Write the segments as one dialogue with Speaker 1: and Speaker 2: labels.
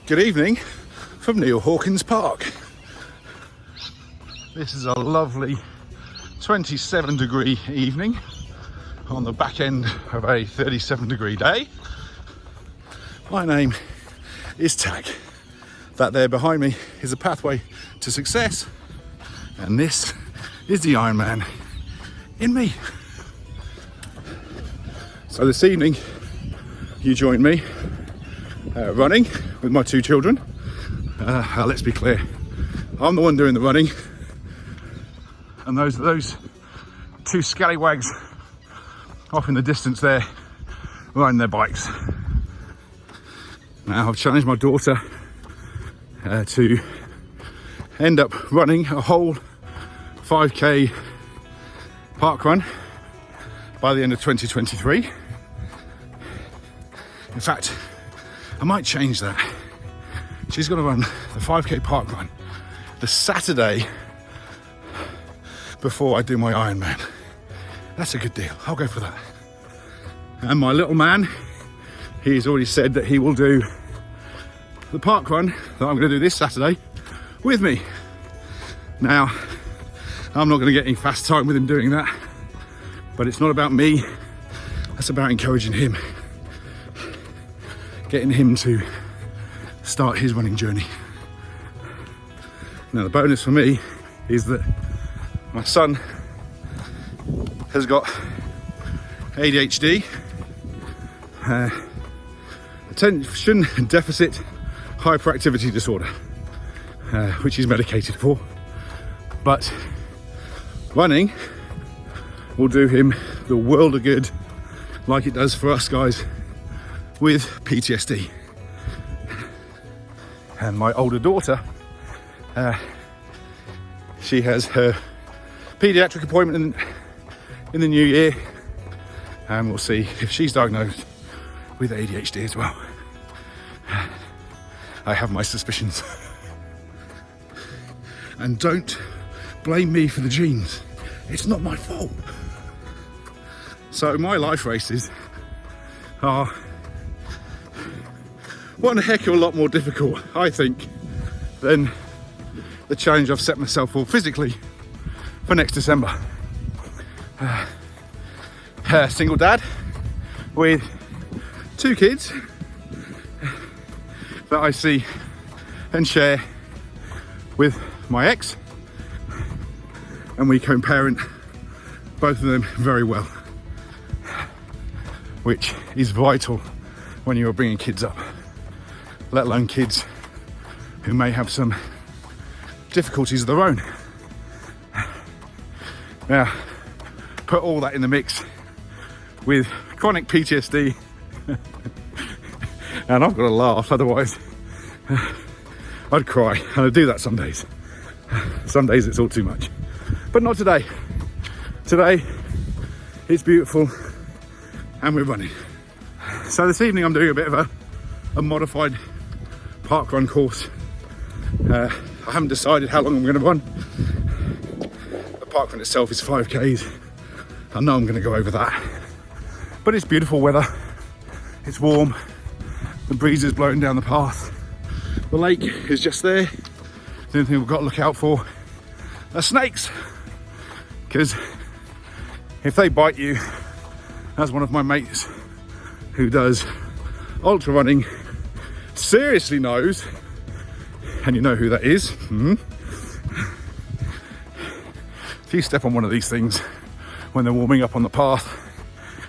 Speaker 1: Good evening from Neil Hawkins Park. This is a lovely 27-degree evening on the back end of a 37-degree day. My name is Tag. That there behind me is a pathway to success, and this is the Ironman in me. So this evening you join me running with my two children. Let's be clear, I'm the one doing the running, and those two scallywags off in the distance there riding their bikes. Now I've challenged my daughter to end up running a whole 5k parkrun by the end of 2023. In fact, I might change that. She's going to run the 5k parkrun the Saturday before I do my Ironman. That's a good deal. I'll go for that. And my little man, he's already said that he will do the parkrun that I'm going to do this Saturday with me. Now, I'm not going to get any fast time with him doing that, but it's not about me. That's about encouraging him, getting him to start his running journey. Now, the bonus for me is that my son has got ADHD, attention deficit hyperactivity disorder, which he's medicated for. But running will do him the world of good, like it does for us guys with PTSD. And my older daughter, she has her paediatric appointment in the new year, and we'll see if she's diagnosed with ADHD as well. I have my suspicions. And don't blame me for the genes. It's not my fault. So my life races are one heck of a lot more difficult, I think, than the challenge I've set myself for physically for next December. Single dad with two kids that I see and share with my ex, and we co-parent both of them very well, which is vital when you are bringing kids up, let alone kids who may have some difficulties of their own. Now, put all that in the mix with chronic PTSD, and I've got to laugh, otherwise I'd cry, and I do that some days. Some days it's all too much, but not today. Today it's beautiful and we're running. So this evening I'm doing a bit of a modified parkrun course. I haven't decided how long I'm going to run. The parkrun itself is 5k's. I know I'm going to go over that, but it's beautiful weather, it's warm, the breeze is blowing down the path, the lake is just there. The only thing we've got to look out for are snakes, because if they bite you, as one of my mates who does ultra running seriously knows, and you know who that is, if you step on one of these things when they're warming up on the path,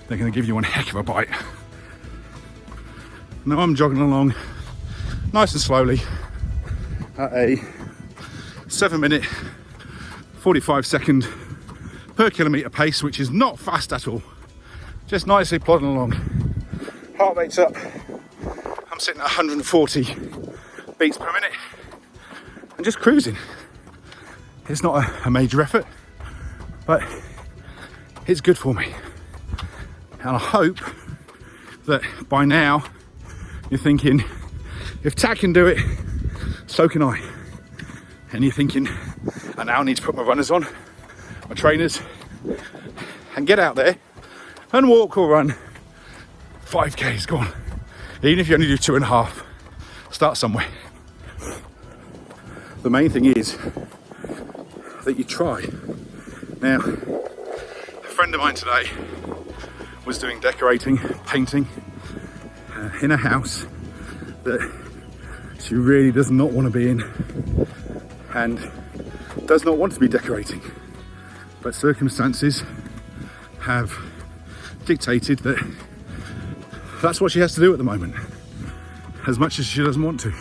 Speaker 1: they're going to give you one heck of a bite. Now I'm jogging along nice and slowly at a 7-minute 45-second per kilometre pace, which is not fast at all, just nicely plodding along. Heart rate's up, I'm sitting at 140 beats per minute and just cruising. It's not a major effort, but it's good for me, and I hope that by now you're thinking, if Tack can do it, so can I. And you're thinking, I now need to put my runners on, my trainers, and get out there and walk or run 5k's. Go on, even if you only do 2.5, Start somewhere. The main thing is that you try. Now, a friend of mine today was doing decorating, painting in a house that she really does not want to be in and does not want to be decorating, but circumstances have dictated that that's what she has to do at the moment, as much as she doesn't want to.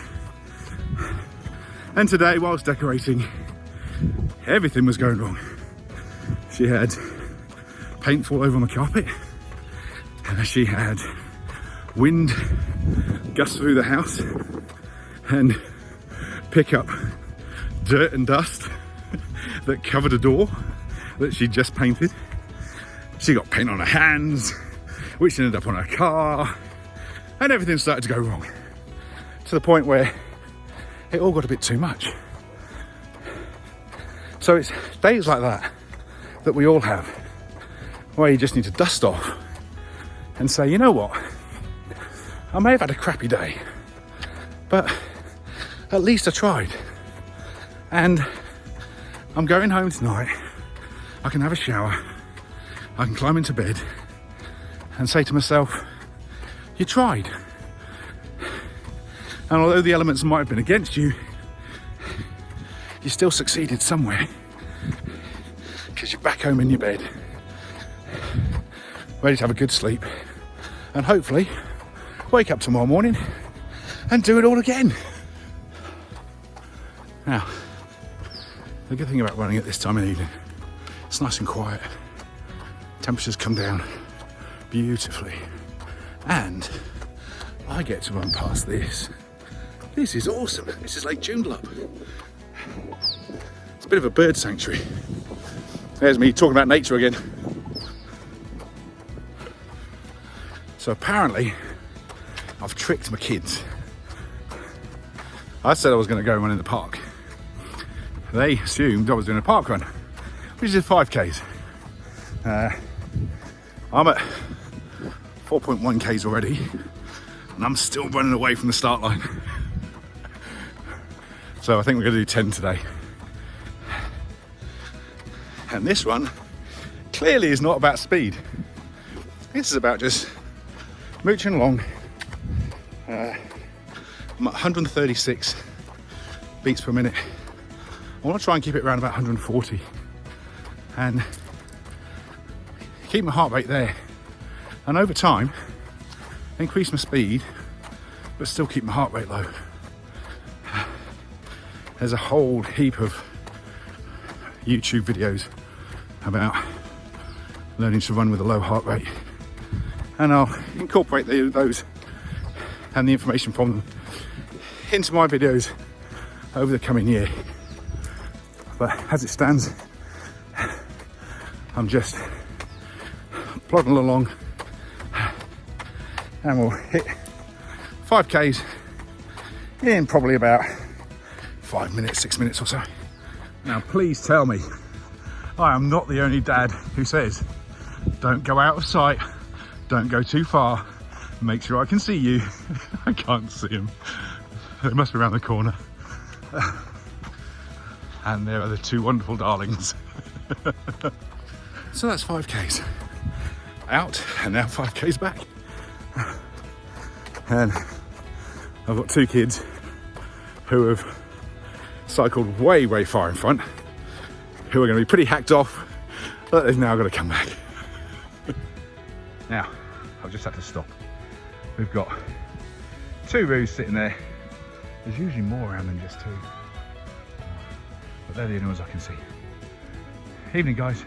Speaker 1: And today, whilst decorating, everything was going wrong. She had paint fall over on the carpet, and she had wind gust through the house and pick up dirt and dust that covered a door that she just painted. She got paint on her hands, which ended up on her car, and everything started to go wrong, to the point where it all got a bit too much. So it's days like that that we all have, where you just need to dust off and say, you know what, I may have had a crappy day, but at least I tried. And I'm going home tonight, I can have a shower, I can climb into bed and say to myself, you tried. And although the elements might have been against you, you still succeeded somewhere, because you're back home in your bed, ready to have a good sleep, and hopefully wake up tomorrow morning and do it all again. Now, the good thing about running at this time of the evening, it's nice and quiet. Temperatures come down beautifully, and I get to run past this. This is awesome. This is Lake Joondalup. It's a bit of a bird sanctuary. There's me talking about nature again. So apparently, I've tricked my kids. I said I was going to go run in the park. They assumed I was doing a park run, which is 5Ks. I'm at 4.1 Ks already, and I'm still running away from the start line. So I think we're going to do 10 today. And this one clearly is not about speed. This is about just mooching along. I'm at 136 beats per minute. I want to try and keep it around about 140 and keep my heart rate there, and over time increase my speed but still keep my heart rate low. There's a whole heap of YouTube videos about learning to run with a low heart rate, and I'll incorporate those and the information from them into my videos over the coming year. But as it stands, I'm just plodding along, and we'll hit 5Ks in probably about 5 minutes, 6 minutes or so. Now please tell me I am not the only dad who says don't go out of sight, don't go too far, make sure I can see you. I can't see him, they must be around the corner. And there are the two wonderful darlings. So that's 5Ks out, and now 5Ks back. And I've got two kids who have cycled way, way far in front, who are going to be pretty hacked off, but they've now got to come back. Now, I've just had to stop. We've got two roos sitting there. There's usually more around than just two, but they're the only ones I can see. Evening, guys.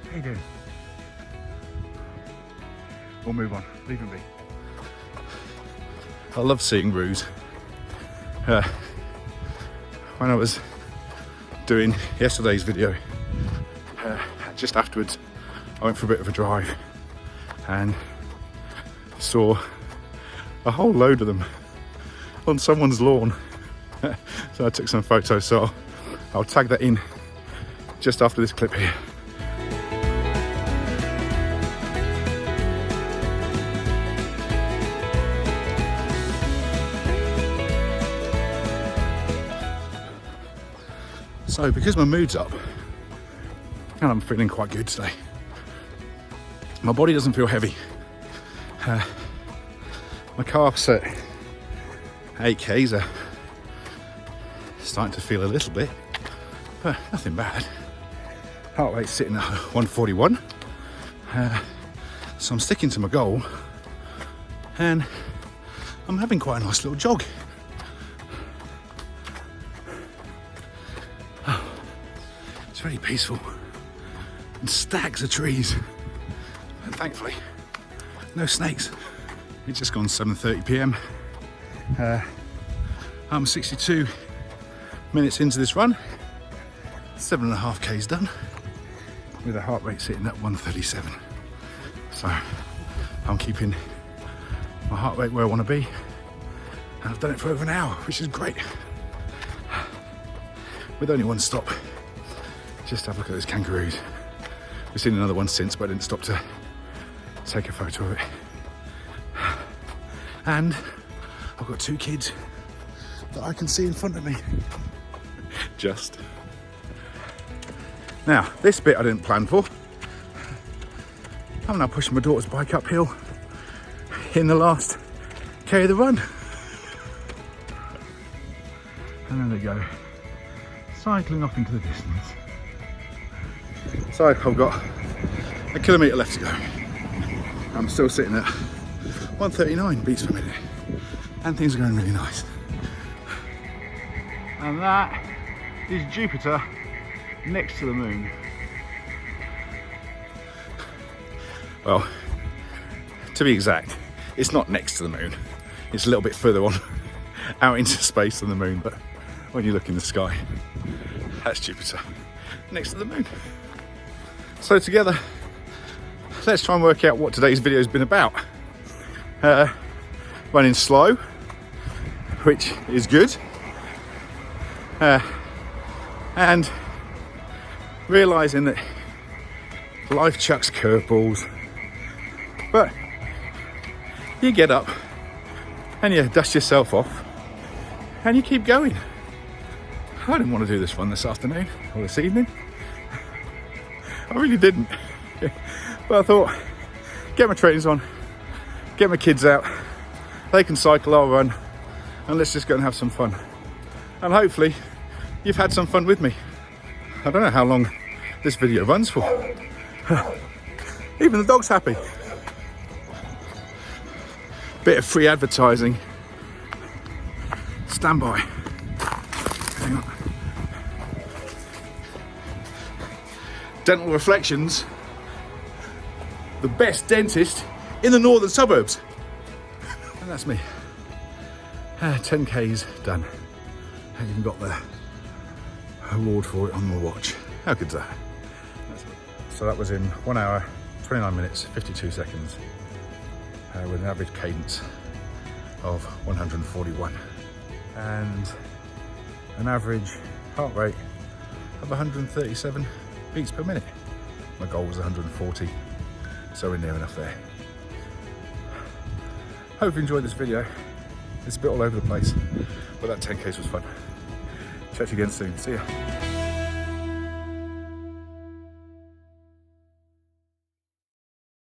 Speaker 1: How you doing? We'll move on, leave it be. I love seeing roos. When I was doing yesterday's video, just afterwards I went for a bit of a drive and saw a whole load of them on someone's lawn. So I took some photos, so I'll tag that in just after this clip here. So because my mood's up and I'm feeling quite good today, my body doesn't feel heavy. My calves at 8Ks are starting to feel a little bit, but nothing bad. Heart rate's sitting at 141. So I'm sticking to my goal and I'm having quite a nice little jog. Oh, it's very peaceful and stacks of trees, and thankfully no snakes. It's just gone 7:30 p.m. I'm 62 minutes into this run, 7.5 Ks done, with a heart rate sitting at 137. So I'm keeping my heart rate where I want to be, and I've done it for over an hour, which is great. With only one stop, just have a look at those kangaroos. We've seen another one since, but I didn't stop to take a photo of it. And I've got 2 kids that I can see in front of me. Just. Now, this bit I didn't plan for. I'm now pushing my daughter's bike uphill in the last K of the run. And then they go, cycling off into the distance. So I've got a kilometre left to go. I'm still sitting at 139 beats per minute, and things are going really nice. And that is Jupiter next to the moon. Well, to be exact, it's not next to the moon. It's a little bit further on out into space than the moon, but when you look in the sky, that's Jupiter next to the moon. So together, let's try and work out what today's video has been about. Running slow, which is good, and realising that life chucks curveballs, but you get up and you dust yourself off and you keep going. I didn't want to do this run this afternoon or this evening. I really didn't. But I thought, get my trainers on, get my kids out, they can cycle, I'll run, and let's just go and have some fun. And hopefully you've had some fun with me. I don't know how long this video runs for. Even the dog's happy. Bit of free advertising. Stand by. Hang on. Dental Reflections, the best dentist in the northern suburbs. And that's me. 10 Ks done. I even got the award for it on my watch. How good's that? So that was in 1 hour, 29 minutes, 52 seconds, with an average cadence of 141 and an average heart rate of 137 beats per minute. My goal was 140, so we're near enough there. Hope you enjoyed this video. It's a bit all over the place, but that 10Ks was fun. Chat to you again soon. See ya.